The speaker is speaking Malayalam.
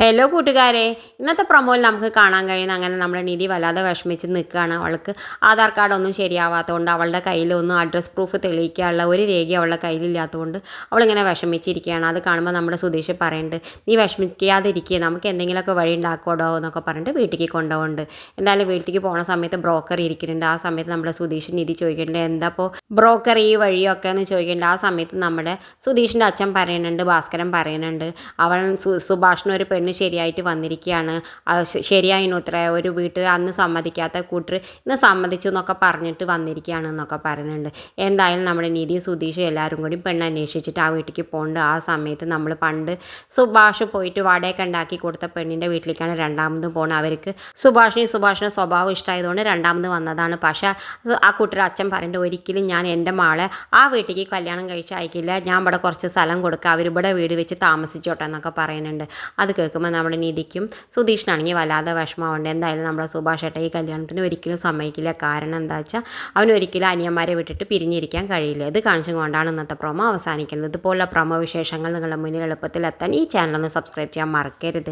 ഹലോ കൂട്ടുകാരെ, ഇന്നത്തെ പ്രൊമോയിൽ നമുക്ക് കാണാൻ കഴിയുന്ന അങ്ങനെ നമ്മുടെ നിധി വല്ലാതെ വിഷമിച്ച് നിൽക്കുകയാണ്. അവൾക്ക് ആധാർ കാർഡൊന്നും ശരിയാവാത്തതുകൊണ്ട് അവളുടെ കയ്യിലൊന്നും അഡ്രസ് പ്രൂഫ് തെളിയിക്കാനുള്ള ഒരു രേഖ അവളുടെ കയ്യിലില്ലാത്തതുകൊണ്ട് അവളിങ്ങനെ വിഷമിച്ചിരിക്കുകയാണ്. അത് കാണുമ്പോൾ നമ്മുടെ സുധീഷ് പറയുന്നുണ്ട്, നീ വിഷമിക്കാതിരിക്കുക, നമുക്ക് എന്തെങ്കിലുമൊക്കെ വഴി ഉണ്ടാക്കോടോ എന്നൊക്കെ പറഞ്ഞിട്ട് വീട്ടിലേക്ക് കൊണ്ടുപോകുന്നുണ്ട്. എന്തായാലും വീട്ടിലേക്ക് പോകുന്ന സമയത്ത് ബ്രോക്കർ ഇരിക്കുന്നുണ്ട്. ആ സമയത്ത് നമ്മുടെ സുധീഷ് നിധി ചോദിക്കുന്നുണ്ട്, എന്താ ഇപ്പോൾ ബ്രോക്കർ ഈ വഴിയൊക്കെ എന്ന് ചോദിക്കുന്നുണ്ട്. ആ സമയത്ത് നമ്മുടെ സുധീഷിൻ്റെ അച്ഛൻ പറയുന്നുണ്ട്, ഭാസ്കരൻ പറയുന്നുണ്ട്, അവൻ സുഭാഷിന് ഒരു പെണ്ണ് ശരിയായിട്ട് വന്നിരിക്കുകയാണ്, ശരിയായിരുന്നു അത്ര, ഒരു വീട്ടിൽ അന്ന് സമ്മതിക്കാത്ത കൂട്ടർ ഇന്ന് സമ്മതിച്ചു എന്നൊക്കെ പറഞ്ഞിട്ട് വന്നിരിക്കുകയാണ് എന്നൊക്കെ പറയുന്നുണ്ട്. എന്തായാലും നമ്മുടെ നിധി സുധീഷ് എല്ലാവരും കൂടി പെണ്ണ് അന്വേഷിച്ചിട്ട് ആ വീട്ടിലേക്ക് പോകുന്നുണ്ട്. ആ സമയത്ത് നമ്മൾ പണ്ട് സുഭാഷ് പോയിട്ട് വടയൊക്കെ ഉണ്ടാക്കി കൊടുത്ത പെണ്ണിൻ്റെ വീട്ടിലേക്കാണ് രണ്ടാമത് പോകുന്നത്. അവർക്ക് സുഭാഷിന് സ്വഭാവം ഇഷ്ടമായതുകൊണ്ട് രണ്ടാമത് വന്നതാണ്. പക്ഷേ ആ കൂട്ടർ അച്ഛൻ പറയുന്നുണ്ട്, ഒരിക്കലും ഞാൻ എൻ്റെ മകളെ ആ വീട്ടിലേക്ക് കല്യാണം കഴിച്ച് അയക്കില്ല, ഞാൻ ഇവിടെ കുറച്ച് സ്ഥലം കൊടുക്കുക, അവരിവിടെ വീട് വെച്ച് താമസിച്ചോട്ടെ എന്നൊക്കെ പറയുന്നുണ്ട്. അത് കേൾക്കുമ്പോൾ നമ്മുടെ നിധിക്കും സുധീഷിനാണെങ്കിൽ വല്ലാതെ വിഷമമുണ്ട്. എന്തായാലും നമ്മുടെ സുഭാഷ് ഏട്ടൻ ഈ കല്യാണത്തിന് ഒരിക്കലും സമ്മതിക്കില്ല. കാരണം എന്താ വെച്ചാൽ അവനൊരിക്കലും അനിയന്മാരെ വിട്ടിട്ട് പിരിഞ്ഞിരിക്കാൻ കഴിയില്ല. ഇത് കാണിച്ചുകൊണ്ടാണ് ഇന്നത്തെ പ്രൊമോ അവസാനിക്കുന്നത്. ഇതുപോലുള്ള പ്രൊമോ വിശേഷങ്ങൾ നിങ്ങളുടെ മുന്നിൽ എളുപ്പത്തിൽ എത്താൻ ഈ ചാനൽ ഒന്ന് സബ്സ്ക്രൈബ് ചെയ്യാൻ മറക്കരുത്.